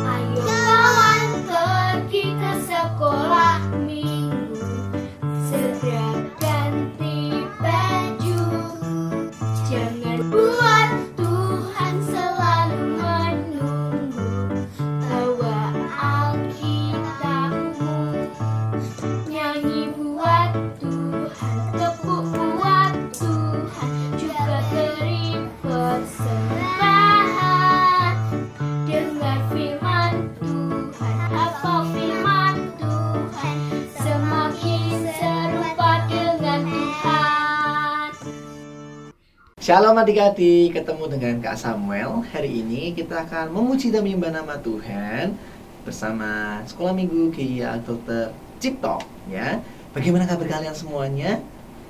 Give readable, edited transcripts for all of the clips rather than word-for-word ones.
Ayo kawan pergi ke sekolah minggu, segera ganti baju. Jangan buat Tuhan selalu menunggu. Bawa Alkitabmu, nyanyi buat Tuhan, tepuk buat Tuhan, juga beri persembahan. Dengar firman Tuhan, hafal firman Tuhan, semakin serupa dengan Tuhan. Shalom adik-adik, ketemu dengan Kak Samuel. Hari ini kita akan memuji dan menyembah nama Tuhan bersama Sekolah Minggu GIA Dr. Cipto, ya. Bagaimana kabar kalian semuanya?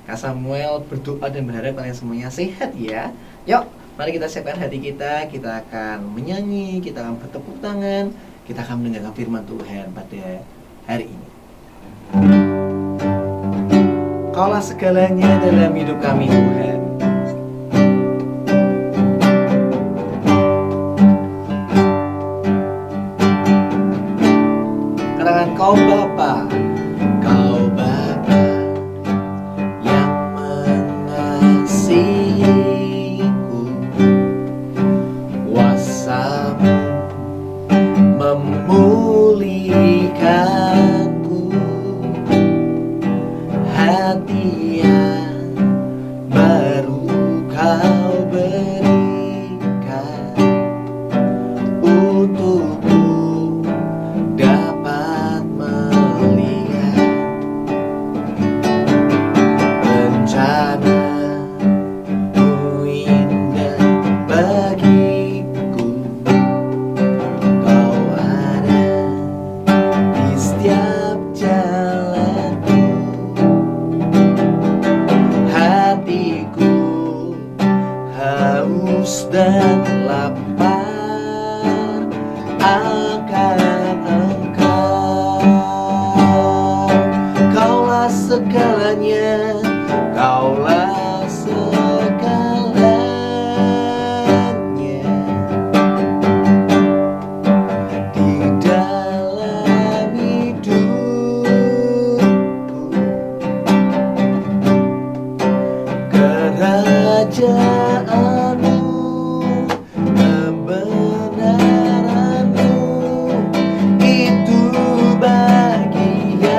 Kak Samuel berdoa dan berharap kalian semuanya sehat, ya. Yuk, mari kita siapkan hati kita akan menyanyi, kita akan bertepuk tangan, kita akan mendengarkan firman Tuhan pada hari ini. Kaulah segalanya dalam hidup kami, Tuhan. Katakan, Kau Bapa, Kau Bapa yang mengasihiku, kuasa-Mu memulihkanku, hati yang baru Kau berikan untukku dapat melihat rencana-Mu indah bagiku. Kau ada di setiap jalanku, hatiku haus dan lapar akan Engkau. Kaulah segalanya, Kaulah segalanya di dalam hidupku. Kerajaan-Mu, kebenaran-Mu, itu bagianku.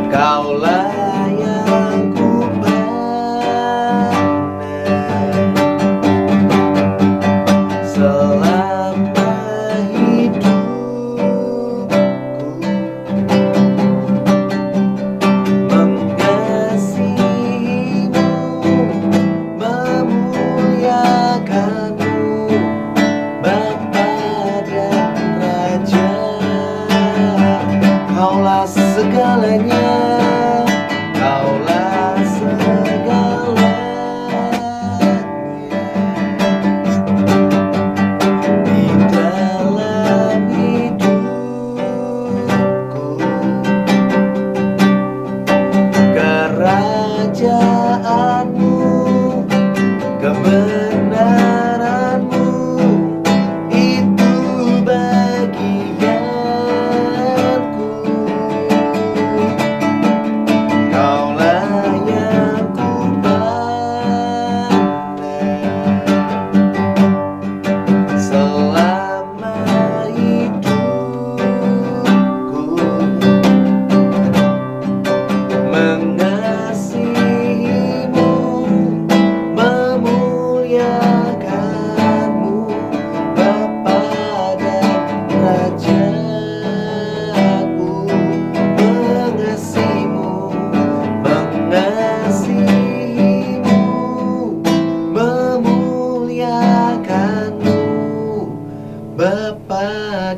Kaulah yang kupandang selama hidupku, mengasihimu, memuliakanmu, Bapa dan Raja. Kaulah segalanya, Kaulah segalanya di dalam hidupku. Kerajaan-Mu, kebenaran-Mu, itu bagianku. Kaulah yang kupandang selama hidupku, mengasihimu, memuliakanmu, Bapa dan Rajaku. Mengasihimu, memuliakanmu, Bapa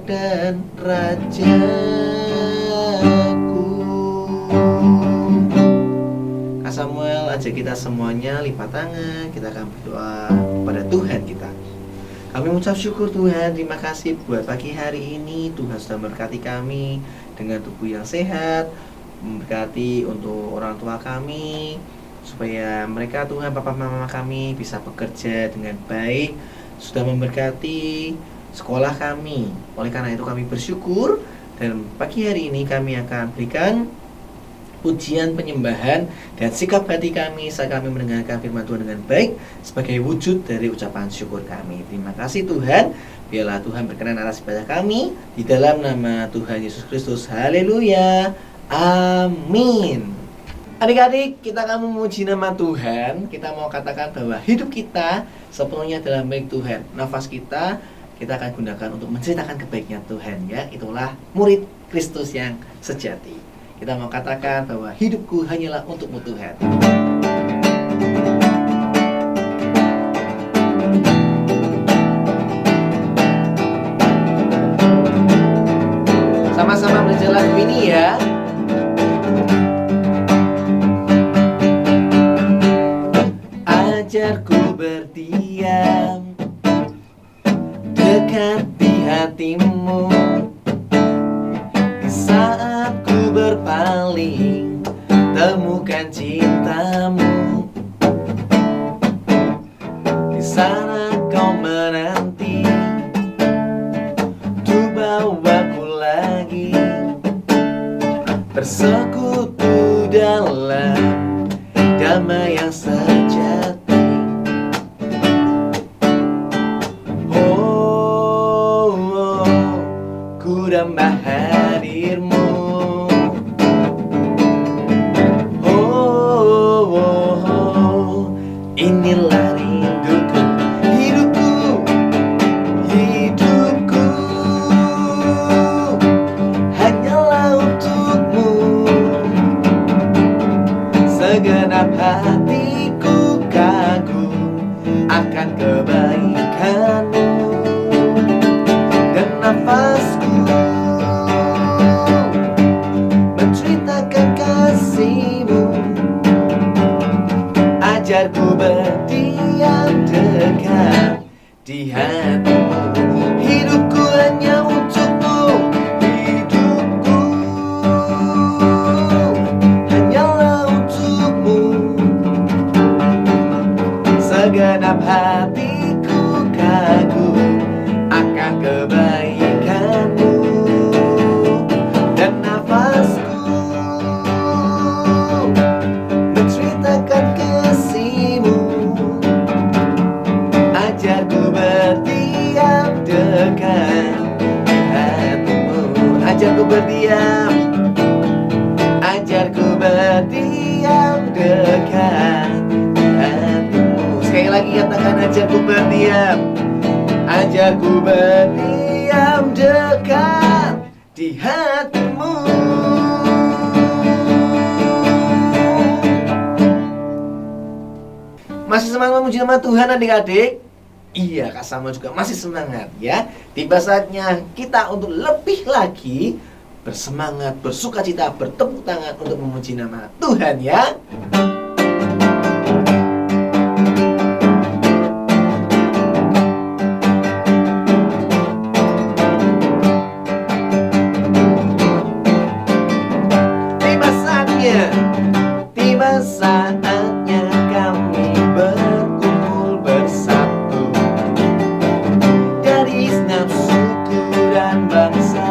dan Rajaku. Kak Samuel ajak kita semuanya lipat tangan, kita akan berdoa pada Tuhan kita. Kami mengucap syukur Tuhan, terima kasih buat pagi hari ini. Tuhan sudah memberkati kami dengan tubuh yang sehat, memberkati untuk orang tua kami, supaya mereka Tuhan, papa mama kami bisa bekerja dengan baik. Sudah memberkati sekolah kami. Oleh karena itu kami bersyukur, dan pagi hari ini kami akan berikan pujian, penyembahan, dan sikap hati kami saat kami mendengarkan firman Tuhan dengan baik sebagai wujud dari ucapan syukur kami. Terima kasih Tuhan. Biarlah Tuhan berkenan atas ibadah kami di dalam nama Tuhan Yesus Kristus. Haleluya. Amin. Adik-adik, kita akan memuji nama Tuhan. Kita mau katakan bahwa hidup kita sepenuhnya dalam baik Tuhan. Nafas kita akan gunakan untuk menceritakan kebaikan Tuhan, ya. Itulah murid Kristus yang sejati. Kita mau katakan bahwa hidupku hanyalah untukmu Tuhan. Sama-sama belajar lagu ini ya. Ajarku berdiam dekat di hatimu, saat ku berpaling, temukan cintamu. Di sana kau menanti, tu bawaku lagi bersekutu dalam damai yang sejati. Ku dambah hadirmu. Inilah rinduku, hidupku hanyalah untukmu. Segenap hatiku kagum akan kebaikanmu, dan nafasku menceritakan kasihmu. Ajarku berdiam dekat di hatimu. Hidupku hanya untukmu, hidupku hanyalah untukmu. Segenap hatiku kagum akan kebaikanmu, dan nafasku menceritakan kasihmu. Ajarku berdiam dekat di hatimu. Ajarku berdiam dekat di hatimu. Sekali lagi katakan, ajarku berdiam dekat di hatimu. Masih semangat memuji nama Tuhan adik-adik? Iya, Kak Samuel juga masih semangat ya. Tiba saatnya kita untuk lebih lagi bersemangat, bersukacita, bertepuk tangan untuk memuji nama Tuhan ya. Tiba saatnya kami berkumpul bersatu dari segenap suku dan bangsa,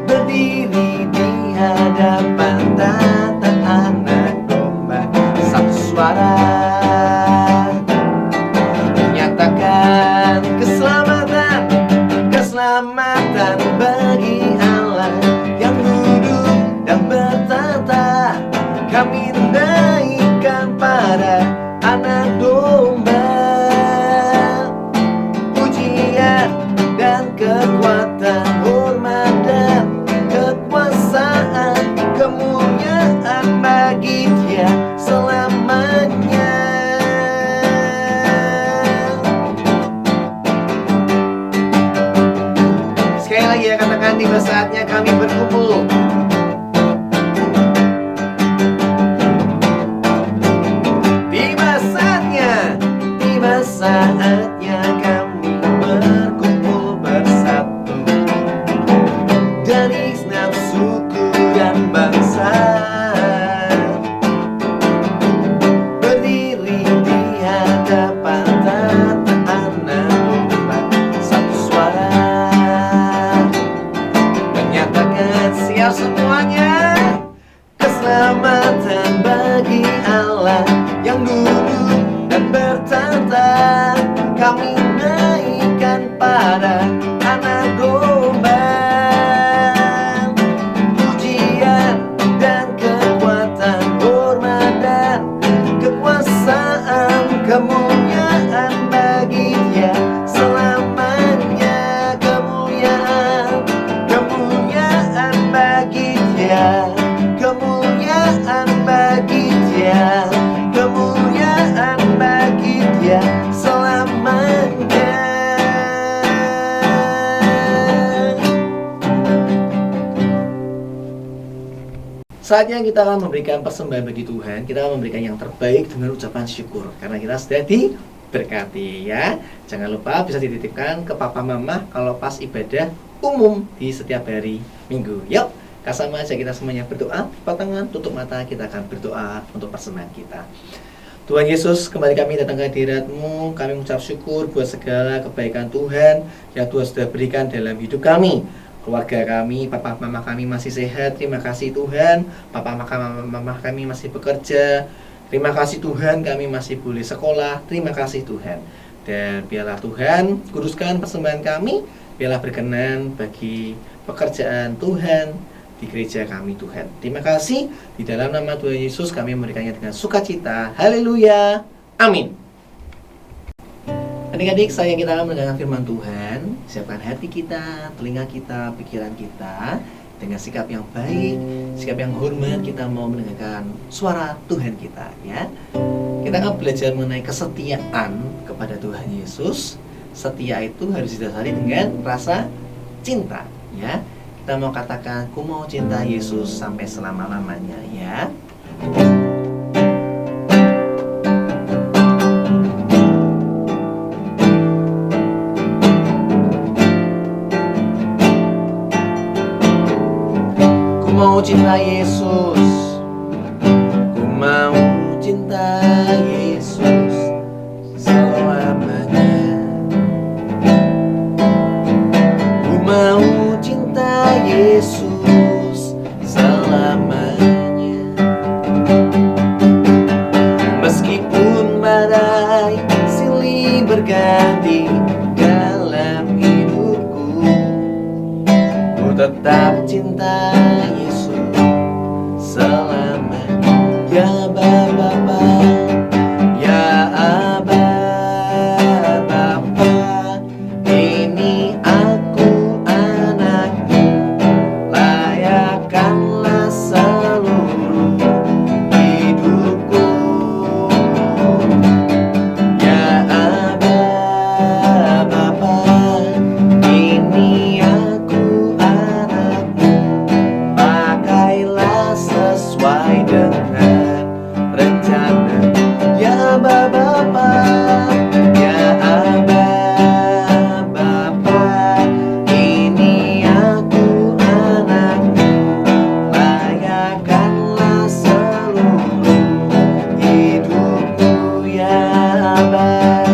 berdiri di hadapan tata anak domba, satu suara menyatakan keselamatan bagi Allah yang duduk dan bertata. Kami naikkan para anak domba, pujian dan kekuatan, hormat dan kekuasaan, kemuliaan bagi Dia selamanya. Sekali lagi ya, katakan, tiba saatnya kami berkumpul keselamatan bagi Allah yang duduk dan bertata. Kami naikkan pada anak domba. Pujian dan kekuatan, hormat dan kekuasaan, kemuliaan bagi Dia selamanya. Kemuliaan, kemuliaan bagi Dia, kemuliaan bagi Dia, kemuliaan bagi Dia selamanya. Saatnya kita akan memberikan persembahan bagi Tuhan. Kita akan memberikan yang terbaik dengan ucapan syukur karena kita sudah diberkati ya. Jangan lupa bisa dititipkan ke papa mama kalau pas ibadah umum di setiap hari Minggu. Yuk, sama aja kita semuanya berdoa. Buka tangan, tutup mata, kita akan berdoa untuk persembahan kita. Tuhan Yesus, kembali kami datang ke hadirat-Mu. Kami mengucap syukur buat segala kebaikan Tuhan yang Tuhan sudah berikan dalam hidup kami. Keluarga kami, papa mama kami masih sehat. Terima kasih Tuhan. Papa mama kami masih bekerja. Terima kasih Tuhan, kami masih boleh sekolah. Terima kasih Tuhan. Dan biarlah Tuhan kuduskan persembahan kami. Biarlah berkenan bagi pekerjaan Tuhan di gereja kami Tuhan. Terima kasih. Di dalam nama Tuhan Yesus kami memberikannya dengan sukacita. Haleluya. Amin. Adik-adik, saya kita akan mendengarkan firman Tuhan. Siapkan hati kita, telinga kita, pikiran kita dengan sikap yang baik, sikap yang hormat. Kita mau mendengarkan suara Tuhan kita ya. Kita akan belajar mengenai kesetiaan kepada Tuhan Yesus. Setia itu harus didasari dengan rasa cinta ya. Kita mau katakan, ku mau cinta Yesus sampai selama-lamanya ya. Mau cinta Yesus, ku mau cinta Yesus selamanya. Ku mau cinta Yesus selamanya. Meskipun badai silih berganti dalam hidupku, ku tetap cinta selamanya. Ya Bapa, ya Aba, Bapa, ini aku anakmu, layakkanlah seluruh hidupku. Ya Aba, Bapa, ini aku anakmu, pakailah sesuai dengan rencana. Ya Bapa, ya Aba, Bapa, ini aku anakmu, layakkanlah seluruh hidupku. Ya Aba,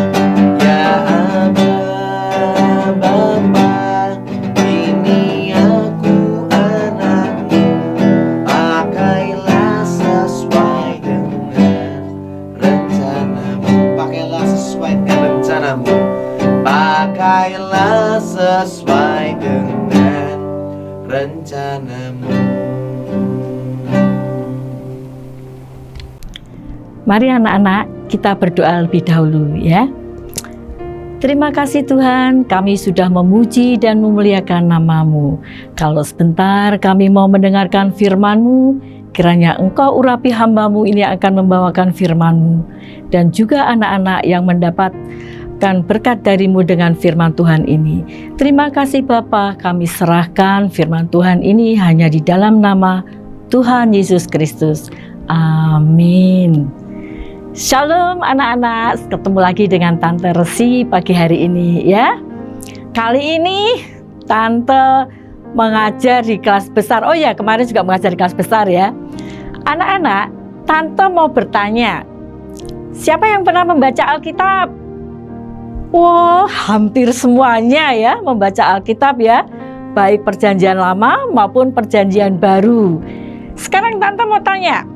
ya Aba, Bapa, ini aku anakmu, pakailah sesuai dengan rencanamu. Pakailah sesuai dengan rencanamu. Pakailah sesuai dengan rencanamu. Mari anak-anak, kita berdoa lebih dahulu ya. Terima kasih Tuhan, kami sudah memuji dan memuliakan nama-Mu. Kalau sebentar kami mau mendengarkan firman-Mu, kiranya Engkau urapi hamba-Mu ini akan membawakan firman-Mu. Dan juga anak-anak yang mendapatkan berkat dari-Mu dengan firman Tuhan ini. Terima kasih Bapa, kami serahkan firman Tuhan ini hanya di dalam nama Tuhan Yesus Kristus. Amin. Shalom anak-anak, ketemu lagi dengan Tante Resi pagi hari ini ya. Kali ini Tante mengajar di kelas besar. Oh ya, kemarin juga mengajar di kelas besar ya. Anak-anak, Tante mau bertanya, siapa yang pernah membaca Alkitab? Wah, hampir semuanya ya membaca Alkitab ya, baik perjanjian lama maupun perjanjian baru. Sekarang Tante mau tanya,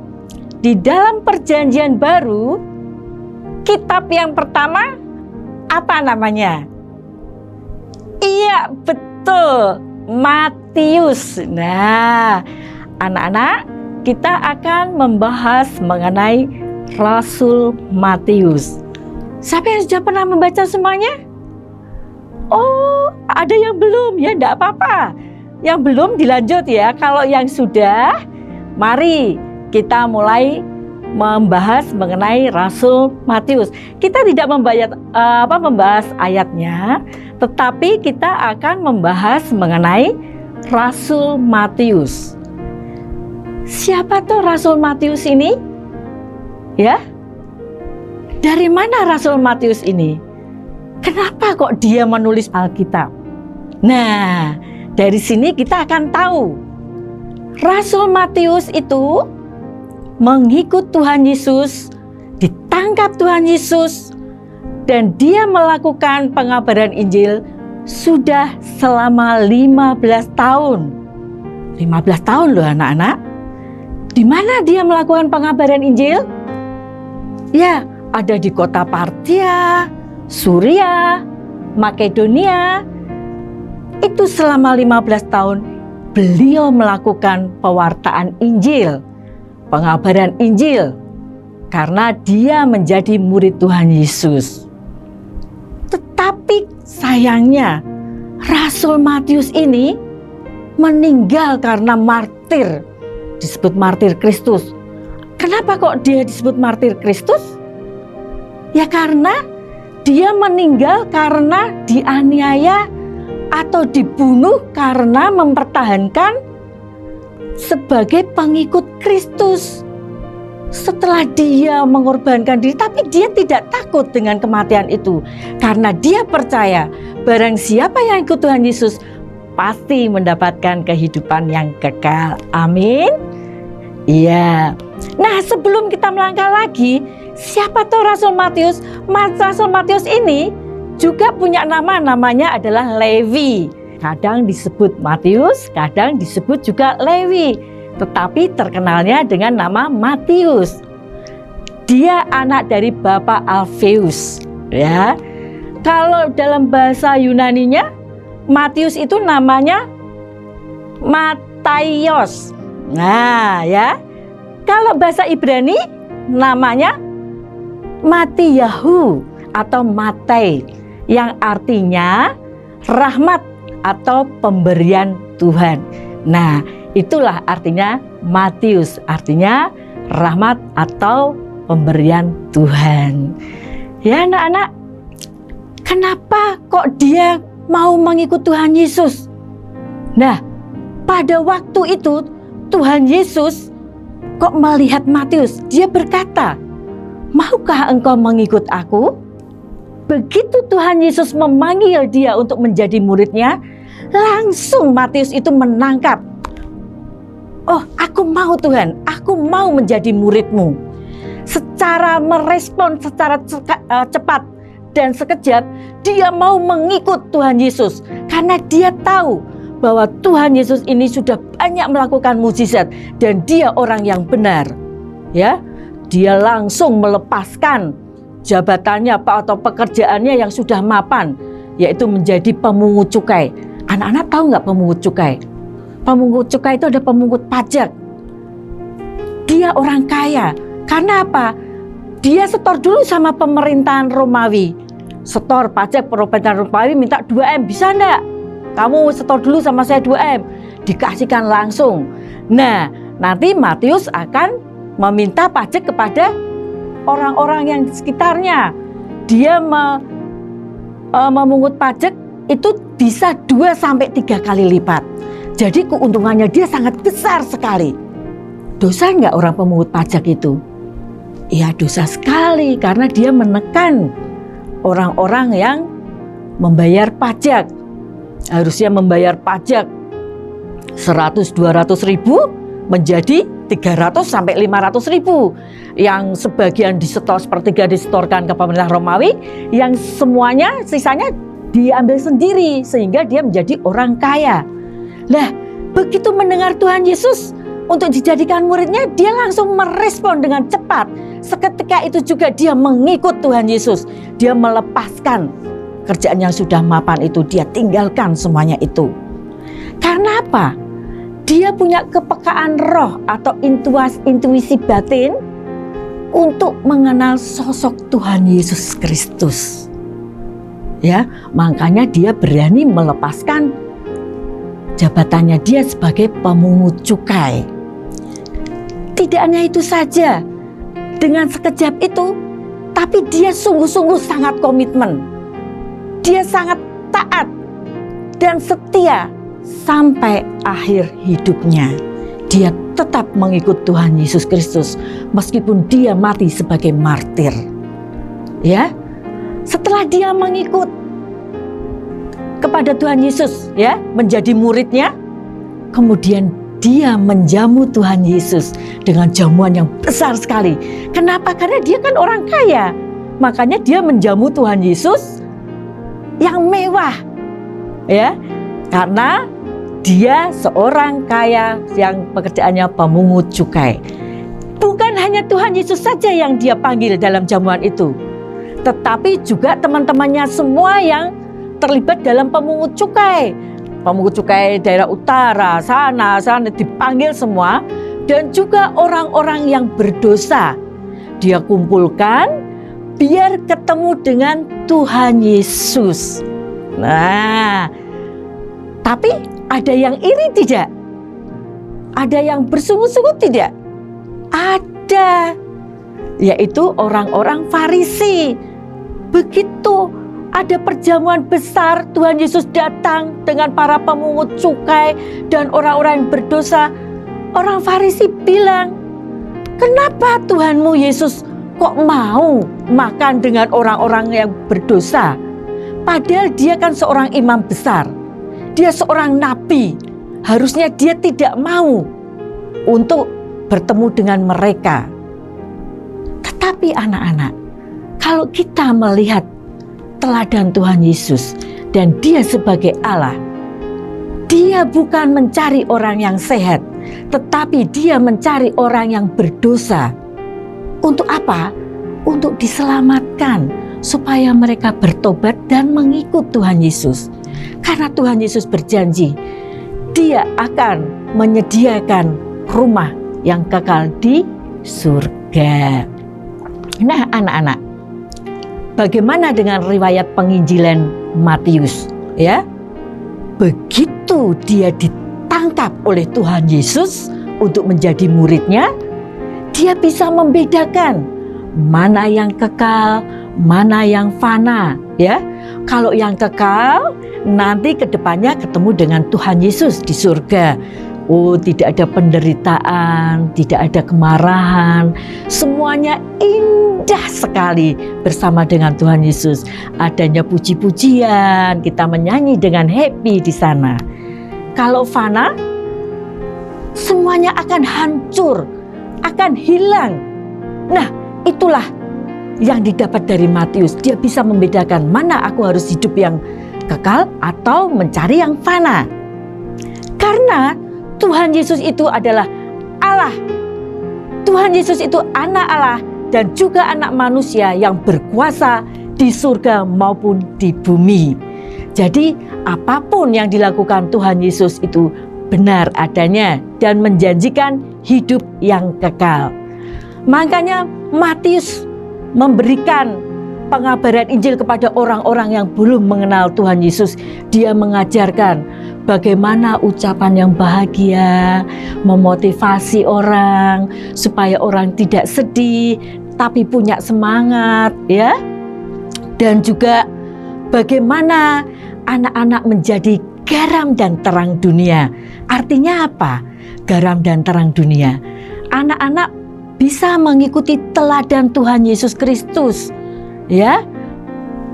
di dalam Perjanjian Baru, kitab yang pertama apa namanya? Iya, betul, Matius. Nah, anak-anak, kita akan membahas mengenai Rasul Matius. Siapa yang sudah pernah membaca semuanya? Oh, ada yang belum ya, enggak apa-apa. Yang belum dilanjut ya. Kalau yang sudah, mari kita mulai membahas mengenai Rasul Matius. Kita tidak membahas ayatnya, tetapi kita akan membahas mengenai Rasul Matius. Siapa tuh Rasul Matius ini? Ya, dari mana Rasul Matius ini? Kenapa kok dia menulis Alkitab? Nah, dari sini kita akan tahu. Rasul Matius itu mengikut Tuhan Yesus, ditangkap Tuhan Yesus, dan dia melakukan pengabaran Injil sudah selama 15 tahun. 15 tahun loh anak-anak. Di mana dia melakukan pengabaran Injil? Ya, ada di kota Partia, Suria, Makedonia. Itu selama 15 tahun beliau melakukan pewartaan Injil, pengabaran Injil, karena dia menjadi murid Tuhan Yesus. Tetapi sayangnya Rasul Matius ini meninggal karena martir, disebut martir Kristus. Kenapa kok dia disebut martir Kristus? Ya karena dia meninggal karena dianiaya atau dibunuh karena mempertahankan sebagai pengikut Kristus. Setelah dia mengorbankan diri, tapi dia tidak takut dengan kematian itu. Karena dia percaya barang siapa yang ikut Tuhan Yesus pasti mendapatkan kehidupan yang kekal. Amin. Iya. Nah, sebelum kita melangkah lagi, siapa tuh Rasul Matius? Rasul Matius ini juga punya namanya adalah Lewi. Kadang disebut Matius, kadang disebut juga Lewi. Tetapi terkenalnya dengan nama Matius. Dia anak dari Bapak Alfeus, ya. Kalau dalam bahasa Yunaninya, Matius itu namanya Mataios. Nah, ya. Kalau bahasa Ibrani namanya Matiyahu atau Matai, yang artinya rahmat atau pemberian Tuhan. Nah, itulah artinya Matius, artinya rahmat atau pemberian Tuhan. Ya anak-anak, kenapa kok dia mau mengikut Tuhan Yesus? Nah, pada waktu itu Tuhan Yesus kok melihat Matius, dia berkata, "Maukah engkau mengikut aku?" Begitu Tuhan Yesus memanggil dia untuk menjadi muridnya, langsung Matius itu menangkap. "Oh, aku mau Tuhan, aku mau menjadi muridmu." Secara merespon secara cepat dan sekejap, dia mau mengikut Tuhan Yesus. Karena dia tahu bahwa Tuhan Yesus ini sudah banyak melakukan mukjizat dan dia orang yang benar. Ya, dia langsung melepaskan jabatannya atau pekerjaannya yang sudah mapan, yaitu menjadi pemungut cukai. Anak-anak tahu nggak pemungut cukai? Pemungut cukai itu ada pemungut pajak. Dia orang kaya. Karena apa? Dia setor dulu sama pemerintahan Romawi. Setor pajak pemerintahan Romawi minta 2M. Bisa enggak? Kamu setor dulu sama saya 2M. Dikasihkan langsung. Nah, nanti Matius akan meminta pajak kepada orang-orang yang di sekitarnya. Dia memungut pajak itu bisa 2-3 kali lipat. Jadi keuntungannya dia sangat besar sekali. Dosa enggak orang pemungut pajak itu? Ya dosa sekali, karena dia menekan orang-orang yang membayar pajak. Harusnya membayar pajak 100-200 ribu menjadi 300-500 ribu. Yang sebagian disetor, sepertiga disetorkan ke pemerintah Romawi, yang semuanya sisanya diambil sendiri, sehingga dia menjadi orang kaya. Nah, begitu mendengar Tuhan Yesus untuk dijadikan muridnya, dia langsung merespon dengan cepat. Seketika itu juga dia mengikut Tuhan Yesus. Dia melepaskan kerjaan yang sudah mapan itu, dia tinggalkan semuanya itu. Karena apa? Dia punya kepekaan roh atau intuisi batin untuk mengenal sosok Tuhan Yesus Kristus. Ya, makanya dia berani melepaskan jabatannya dia sebagai pemungut cukai. Tidak hanya itu saja, dengan sekejap itu, tapi dia sungguh-sungguh sangat komitmen. Dia sangat taat dan setia sampai akhir hidupnya. Dia tetap mengikut Tuhan Yesus Kristus meskipun dia mati sebagai martir. Ya, setelah dia mengikut kepada Tuhan Yesus, ya, menjadi muridnya, kemudian dia menjamu Tuhan Yesus dengan jamuan yang besar sekali. Kenapa? Karena dia kan orang kaya, makanya dia menjamu Tuhan Yesus yang mewah, ya, karena dia seorang kaya yang pekerjaannya pemungut cukai. Bukan hanya Tuhan Yesus saja yang dia panggil dalam jamuan itu, tetapi juga teman-temannya semua yang terlibat dalam pemungut cukai. Pemungut cukai daerah utara, sana dipanggil semua. Dan juga orang-orang yang berdosa dia kumpulkan biar ketemu dengan Tuhan Yesus. Nah, tapi ada yang iri tidak? Ada yang bersungguh-sungguh tidak? Ada, yaitu orang-orang Farisi. Begitu ada perjamuan besar, Tuhan Yesus datang dengan para pemungut cukai dan orang-orang yang berdosa. Orang Farisi bilang, kenapa Tuhanmu Yesus kok mau makan dengan orang-orang yang berdosa? Padahal dia kan seorang imam besar, dia seorang nabi. Harusnya dia tidak mau untuk bertemu dengan mereka. Tetapi anak-anak, kalau kita melihat teladan Tuhan Yesus dan dia sebagai Allah, dia bukan mencari orang yang sehat, tetapi dia mencari orang yang berdosa. Untuk apa? Untuk diselamatkan, supaya mereka bertobat dan mengikut Tuhan Yesus. Karena Tuhan Yesus berjanji, dia akan menyediakan rumah yang kekal di surga. Nah anak-anak, bagaimana dengan riwayat penginjilan Matius? Ya, begitu dia ditangkap oleh Tuhan Yesus untuk menjadi muridnya, dia bisa membedakan mana yang kekal, mana yang fana. Ya, kalau yang kekal nanti kedepannya ketemu dengan Tuhan Yesus di surga. Oh, tidak ada penderitaan, tidak ada kemarahan, semuanya indah sekali bersama dengan Tuhan Yesus. Adanya puji-pujian, kita menyanyi dengan happy di sana. Kalau fana, semuanya akan hancur, akan hilang. Nah, itulah yang didapat dari Matius. Dia bisa membedakan mana aku harus hidup yang kekal atau mencari yang fana. Karena Tuhan Yesus itu adalah Allah. Tuhan Yesus itu anak Allah dan juga anak manusia yang berkuasa di surga maupun di bumi. Jadi apapun yang dilakukan Tuhan Yesus itu benar adanya dan menjanjikan hidup yang kekal. Makanya Matius memberikan pengabaran Injil kepada orang-orang yang belum mengenal Tuhan Yesus. Dia mengajarkan bagaimana ucapan yang bahagia, memotivasi orang supaya orang tidak sedih tapi punya semangat, ya. Dan juga bagaimana anak-anak menjadi garam dan terang dunia. Artinya apa? Garam dan terang dunia. Anak-anak bisa mengikuti teladan Tuhan Yesus Kristus, ya.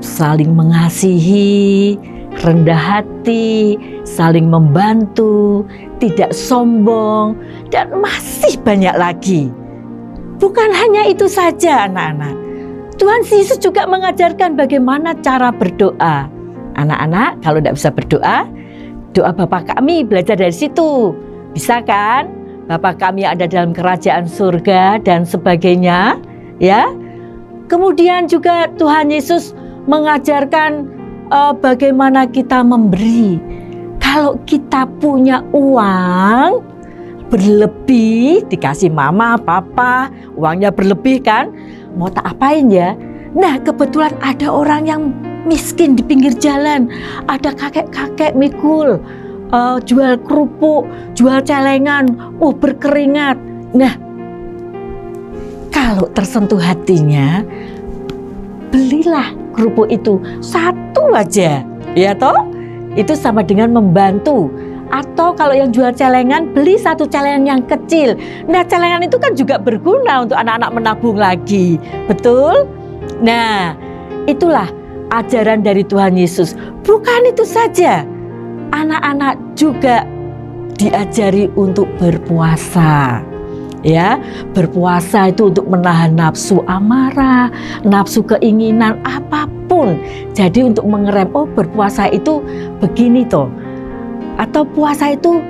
Saling mengasihi, rendah hati, saling membantu, tidak sombong, dan masih banyak lagi. Bukan hanya itu saja anak-anak. Tuhan Yesus juga mengajarkan bagaimana cara berdoa. Anak-anak kalau tidak bisa berdoa, doa Bapa kami belajar dari situ. Bisa kan? Bapa kami ada dalam kerajaan surga dan sebagainya, ya. Kemudian juga Tuhan Yesus mengajarkan bagaimana kita memberi. Kalau kita punya uang berlebih, dikasih mama, papa, uangnya berlebih kan, mau tak apain ya? Nah, kebetulan ada orang yang miskin di pinggir jalan, ada kakek-kakek mikul, jual kerupuk, jual celengan, berkeringat. Nah, kalau tersentuh hatinya, belilah kerupuk itu satu aja, ya toh? Itu sama dengan membantu. Atau kalau yang jual celengan, beli satu celengan yang kecil. Nah, celengan itu kan juga berguna untuk anak-anak menabung lagi, betul? Nah, itulah ajaran dari Tuhan Yesus. Bukan itu saja, anak-anak juga diajari untuk berpuasa. Ya, berpuasa itu untuk menahan nafsu amarah, nafsu keinginan apapun. Jadi untuk mengerem, berpuasa itu begini toh. Atau puasa itu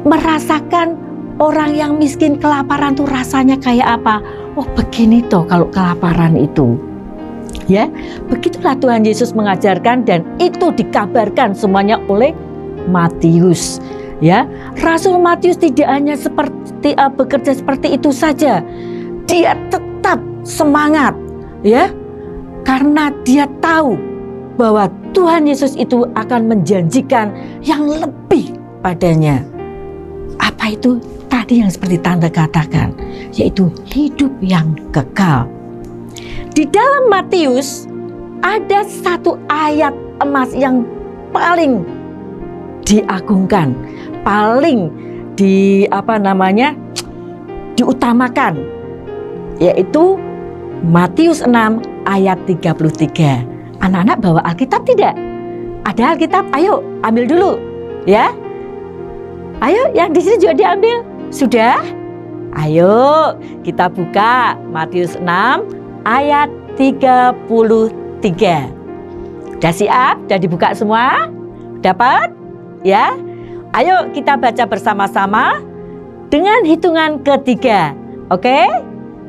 merasakan orang yang miskin kelaparan tuh rasanya kayak apa. Begini toh kalau kelaparan itu. Ya, begitulah Tuhan Yesus mengajarkan dan itu dikabarkan semuanya oleh Matius. Ya, Rasul Matius tidak hanya bekerja seperti itu saja. Dia tetap semangat, ya. Karena dia tahu bahwa Tuhan Yesus itu akan menjanjikan yang lebih padanya. Apa itu? Tadi yang seperti Tante katakan, yaitu hidup yang kekal. Di dalam Matius ada satu ayat emas yang paling diagungkan, paling diutamakan, yaitu Matius 6 ayat 33. Anak-anak bawa Alkitab tidak? Ada Alkitab? Ayo ambil dulu, ya. Ayo, yang di sini juga diambil. Sudah? Ayo kita buka Matius 6 ayat 33. Sudah siap? Sudah dibuka semua? Dapat? Ya. Ayo kita baca bersama-sama dengan hitungan ketiga. Oke?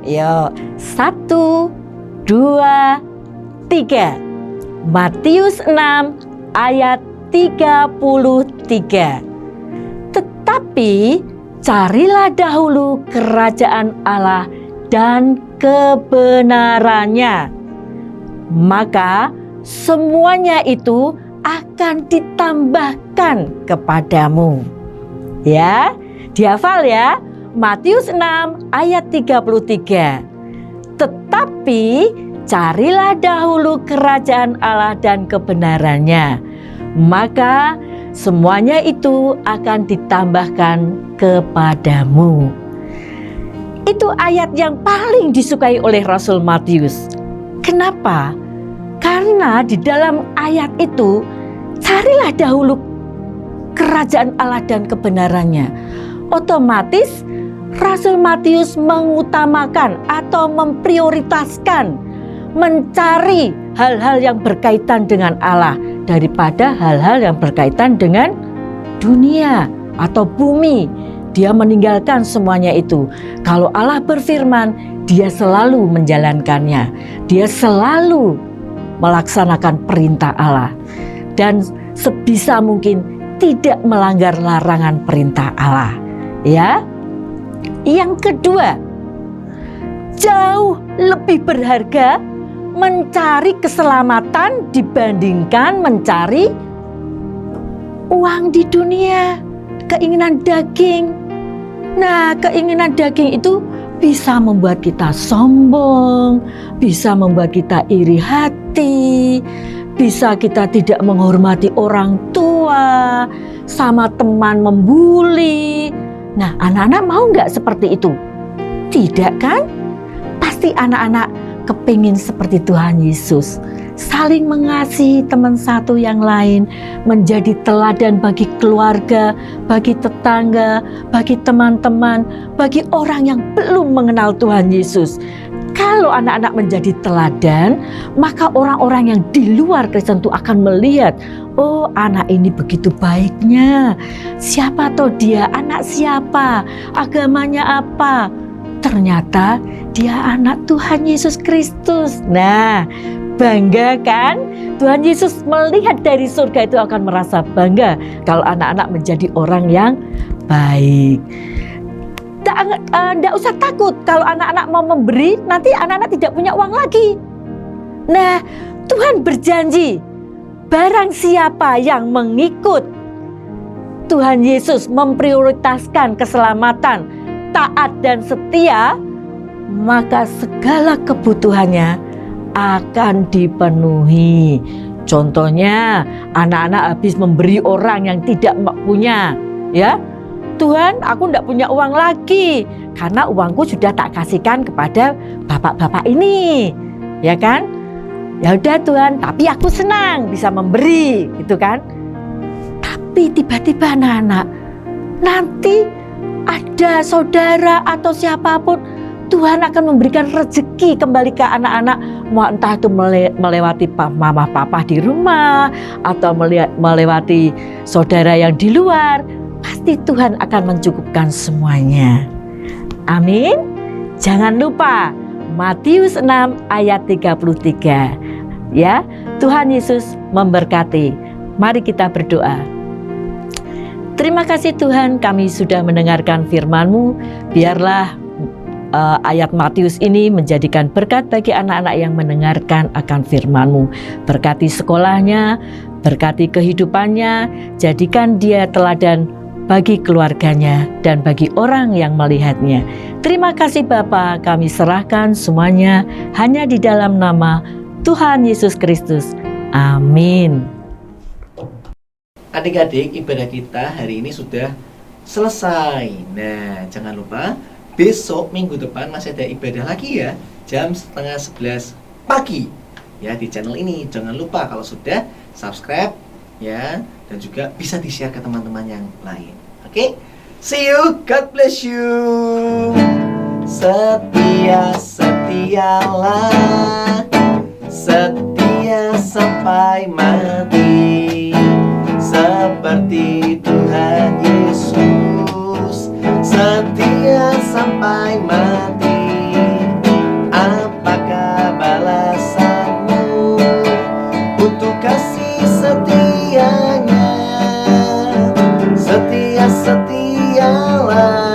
Yuk, 1, 2, 3. Matius 6 ayat 33. Tetapi carilah dahulu kerajaan Allah dan kebenarannya, maka semuanya itu akan ditambahkan kepadamu. Ya, dihafal ya. Matius 6 ayat 33. Tetapi carilah dahulu kerajaan Allah dan kebenarannya, maka semuanya itu akan ditambahkan kepadamu. Itu ayat yang paling disukai oleh Rasul Matius. Kenapa? Karena di dalam ayat itu, carilah dahulu kerajaan Allah dan kebenarannya. Otomatis Rasul Matius mengutamakan atau memprioritaskan mencari hal-hal yang berkaitan dengan Allah daripada hal-hal yang berkaitan dengan dunia atau bumi. Dia meninggalkan semuanya itu. Kalau Allah berfirman, dia selalu menjalankannya. Dia selalu melaksanakan perintah Allah. Dan sebisa mungkin tidak melanggar larangan perintah Allah. Ya. Yang kedua, jauh lebih berharga mencari keselamatan dibandingkan mencari uang di dunia, keinginan daging. Nah, keinginan daging itu bisa membuat kita sombong, bisa membuat kita iri hati, bisa kita tidak menghormati orang tua, sama teman membuli. Nah, anak-anak mau nggak seperti itu? Tidak kan? Pasti anak-anak kepingin seperti Tuhan Yesus, saling mengasihi teman satu yang lain, menjadi teladan bagi keluarga, bagi tetangga, bagi teman-teman, bagi orang yang belum mengenal Tuhan Yesus. Kalau anak-anak menjadi teladan, maka orang-orang yang di luar Kristen itu akan melihat, oh anak ini begitu baiknya. Siapa toh dia? Anak siapa? Agamanya apa? Ternyata dia anak Tuhan Yesus Kristus. Nah, bangga kan? Tuhan Yesus melihat dari surga itu akan merasa bangga kalau anak-anak menjadi orang yang baik. Tidak usah takut kalau anak-anak mau memberi, nanti anak-anak tidak punya uang lagi. Nah, Tuhan berjanji, barang siapa yang mengikut Tuhan Yesus, memprioritaskan keselamatan, taat dan setia, maka segala kebutuhannya akan dipenuhi. Contohnya, anak-anak habis memberi orang yang tidak punya, ya. Tuhan, aku tidak punya uang lagi karena uangku sudah tak kasihkan kepada bapak-bapak ini, ya kan? Ya udah Tuhan, tapi aku senang bisa memberi, gitu kan? Tapi tiba-tiba anak-anak, nanti ada saudara atau siapapun, Tuhan akan memberikan rezeki kembali ke anak-anak, mau entah itu melewati mama papa di rumah atau melewati saudara yang di luar. Pasti Tuhan akan mencukupkan semuanya. Amin. Jangan lupa Matius 6 ayat 33. Ya, Tuhan Yesus memberkati. Mari kita berdoa. Terima kasih Tuhan, kami sudah mendengarkan firman-Mu. Biarlah ayat Matius ini menjadikan berkat bagi anak-anak yang mendengarkan akan firman-Mu. Berkati sekolahnya, berkati kehidupannya, jadikan dia teladan bagi keluarganya dan bagi orang yang melihatnya. Terima kasih Bapa, kami serahkan semuanya hanya di dalam nama Tuhan Yesus Kristus. Amin. Adik-adik, ibadah kita hari ini sudah selesai. Nah, jangan lupa besok minggu depan masih ada ibadah lagi ya, jam 10:30 pagi ya di channel ini. Jangan lupa kalau sudah subscribe ya, dan juga bisa di-share ke teman-teman yang lain. Oke? See you, God bless you. Setialah, setia sampai mati, seperti Tuhan Yesus, setia sampai mati. Apakah balasanmu untuk kasih setianya? Setia-setialah.